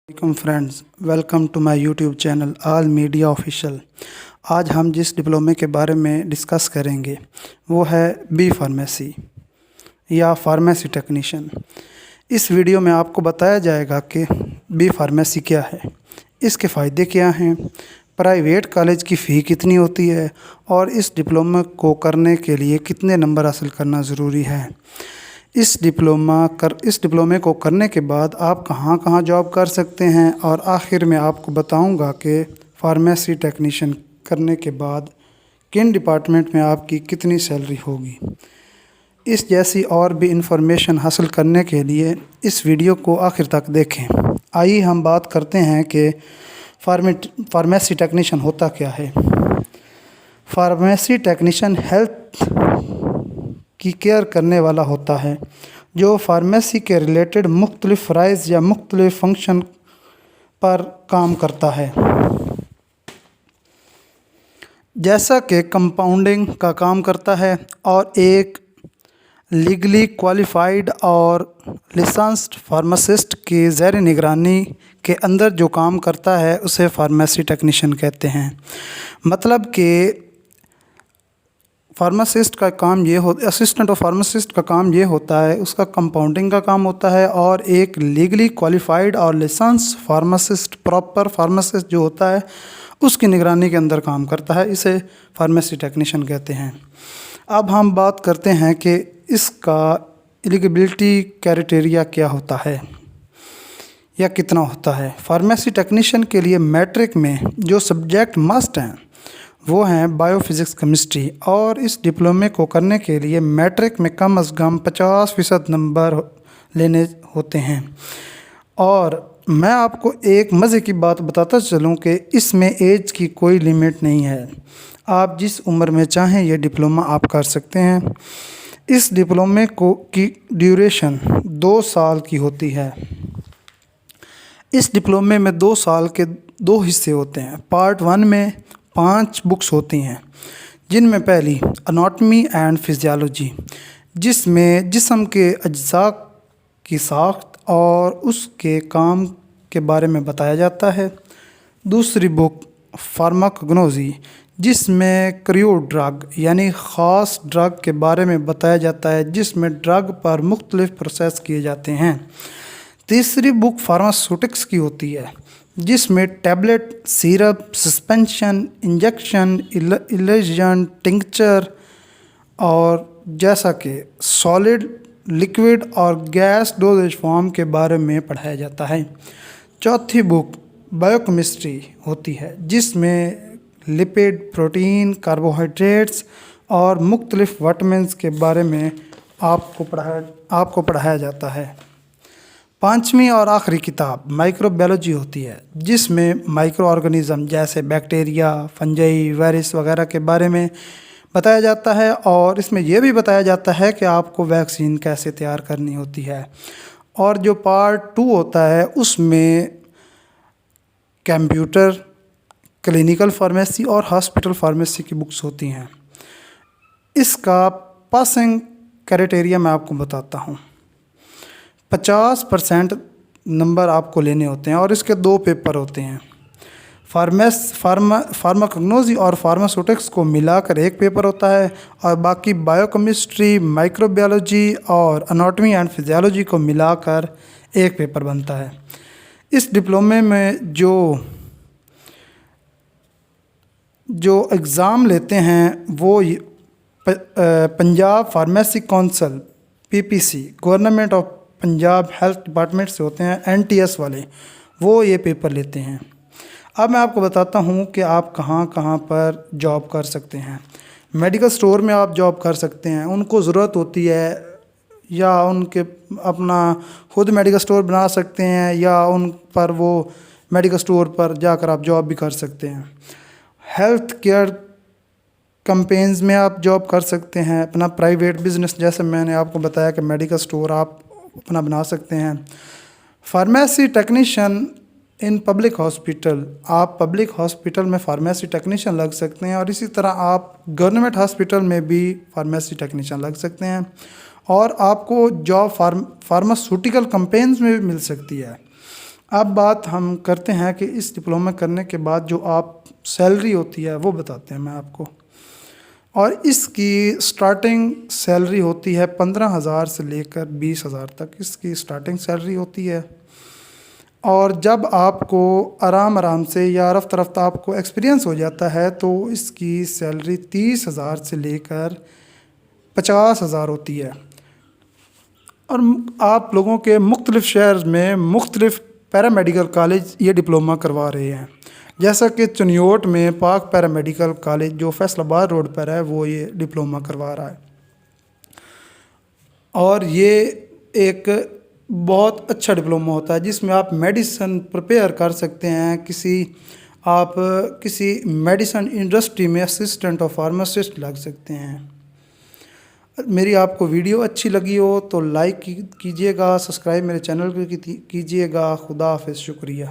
Welcome friends, welcome to my YouTube channel all media official. आज हम जिस डिप्लोमे के बारे में डिस्कस करेंगे वो है बी फार्मेसी या फार्मेसी टेक्नीशियन। इस वीडियो में आपको बताया जाएगा कि बी फार्मेसी क्या है, इसके फ़ायदे क्या हैं, प्राइवेट कॉलेज की फ़ी कितनी होती है और इस डिप्लोमा को करने के लिए कितने नंबर हासिल करना ज़रूरी है। इस डिप्लोमे को करने के बाद आप कहाँ कहाँ जॉब कर सकते हैं और आखिर में आपको बताऊंगा कि फार्मेसी टेक्नीशियन करने के बाद किन डिपार्टमेंट में आपकी कितनी सैलरी होगी। इस जैसी और भी इंफॉर्मेशन हासिल करने के लिए इस वीडियो को आखिर तक देखें। आइए हम बात करते हैं कि फार्मेसी टेक्नीशियन होता क्या है। फार्मेसी टेक्नीशियन हेल्थ की केयर करने वाला होता है जो फार्मेसी के रिलेटेड मुख्तलिफ फ़राइज़ या मुख्तलिफ फंक्शन पर काम करता है, जैसा कि कंपाउंडिंग का काम करता है और एक लीगली क्वालिफाइड और लाइसेंस्ड फार्मासिस्ट की ज़ेर निगरानी के अंदर जो काम करता है उसे फार्मेसी टेक्नीशियन कहते हैं। मतलब कि फार्मासिस्ट का काम ये असिस्टेंट ऑफ फार्मासिस्ट का काम ये होता है, उसका कंपाउंडिंग का काम होता है और एक लीगली क्वालिफाइड और लाइसेंस फार्मासिस्ट, प्रॉपर फार्मासिस्ट जो होता है उसकी निगरानी के अंदर काम करता है। इसे फार्मेसी टेक्नीशियन कहते हैं। अब हम बात करते हैं कि इसका एलिजिबिलिटी क्राइटेरिया क्या होता है या कितना होता है। फार्मेसी टेक्नीशियन के लिए मैट्रिक में जो सब्जेक्ट मस्ट हैं वो हैं बायोफिज़िक्स, केमिस्ट्री, और इस डिप्लोमे को करने के लिए मैट्रिक में कम अज़ कम 50% नंबर लेने होते हैं। और मैं आपको एक मज़े की बात बताता चलूँ कि इसमें एज की कोई लिमिट नहीं है। आप जिस उम्र में चाहें ये डिप्लोमा आप कर सकते हैं। इस डिप्लोमे की ड्यूरेशन 2 साल की होती है। इस डिप्लोमे में 2 साल के 2 हिस्से होते हैं। पार्ट 1 में 5 बुक्स होती हैं, जिनमें पहली एनाटॉमी एंड फिजियोलॉजी, जिसमें जिस्म के अज्जा की साख्त और उसके काम के बारे में बताया जाता है। दूसरी बुक फार्माकोग्नोसी, जिसमें क्रूड ड्रग यानी ख़ास ड्रग के बारे में बताया जाता है, जिसमें ड्रग पर मुख्तलिफ प्रोसेस किए जाते हैं। तीसरी बुक फार्मास्यूटिक्स की होती है, जिसमें tablet, syrup, suspension, injection, illusion, tincture और जैसा कि सॉलिड, लिक्विड और गैस डोजेज फॉर्म के बारे में पढ़ाया जाता है। चौथी बुक बायोकेमिस्ट्री होती है, जिसमें लिपिड, प्रोटीन, कार्बोहाइड्रेट्स और मुख्तलिफ विटामिन्स के बारे में आपको पढ़ाया जाता है। पांचवी और आखिरी किताब माइक्रोबायोलॉजी होती है, जिसमें माइक्रो ऑर्गेनिज़म जैसे बैक्टीरिया, फंजाई, वायरस वगैरह के बारे में बताया जाता है। और इसमें यह भी बताया जाता है कि आपको वैक्सीन कैसे तैयार करनी होती है। और जो पार्ट 2 होता है उसमें कंप्यूटर, क्लिनिकल फार्मेसी और हॉस्पिटल फार्मेसी की बुक्स होती हैं। इसका पासिंग क्राइटेरिया मैं आपको बताता हूँ। 50% नंबर आपको लेने होते हैं और इसके 2 पेपर होते हैं। फार्माकोग्नोसी और फार्मास्यूटिक्स को मिलाकर 1 पेपर होता है और बाकी बायोकेमिस्ट्री, माइक्रोबायोलॉजी और एनाटॉमी एंड फिजियोलॉजी को मिलाकर 1 पेपर बनता है। इस डिप्लोमे में जो एग्ज़ाम लेते हैं वो Punjab pharmacy council PPC, government of Punjab health department से होते हैं, NTS वाले, वो ये पेपर लेते हैं। अब मैं आपको बताता हूँ कि आप कहाँ कहाँ पर जॉब कर सकते हैं। मेडिकल स्टोर में आप जॉब कर सकते हैं, उनको ज़रूरत होती है, या उनके अपना खुद मेडिकल स्टोर बना सकते हैं, या उन पर वो मेडिकल स्टोर पर जाकर आप जॉब भी कर सकते हैं। हेल्थ केयर कैंपेन्स में आप जॉब कर सकते हैं। अपना प्राइवेट बिजनेस, जैसे मैंने आपको बताया कि मेडिकल स्टोर आप अपना बना सकते हैं। Pharmacy technician in public hospital, आप पब्लिक हॉस्पिटल में फार्मेसी टेक्नीशियन लग सकते हैं और इसी तरह आप गवर्नमेंट हॉस्पिटल में भी फार्मेसी टेक्नीशियन लग सकते हैं। और आपको जॉब फार्मास्यूटिकल कंपेन्स में भी मिल सकती है। اب بات ہم کرتے ہیں کہ اس ڈپلومہ کرنے کے بعد جو آپ سیلری ہوتی ہے وہ بتاتے ہیں میں آپ کو. اور اس کی سٹارٹنگ سیلری ہوتی ہے 15,000 سے لے کر 20,000 تک اس کی سٹارٹنگ سیلری ہوتی ہے. اور جب آپ کو آرام سے یا رفتہ رفتہ آپ کو ایکسپیرینس ہو جاتا ہے تو اس کی سیلری 30,000 سے لے کر 50,000 ہوتی ہے. اور آپ لوگوں کے مختلف شہر میں مختلف پیرامیڈیکل کالج یہ ڈپلومہ کروا رہے ہیں. جیسا کہ چنیوٹ میں پاک پیرامیڈیکل کالج جو فیصل آباد روڈ پر ہے وہ یہ ڈپلومہ کروا رہا ہے. اور یہ ایک بہت اچھا ڈپلومہ ہوتا ہے جس میں آپ میڈیسن پریپیئر کر سکتے ہیں. آپ کسی میڈیسن انڈسٹری میں اسسٹنٹ اور فارماسسٹ لگ سکتے ہیں. میری آپ کو ویڈیو اچھی لگی ہو تو لائک کیجیے گا، سبسکرائب میرے چینل کو کیجیے گا. خدا حافظ، شکریہ.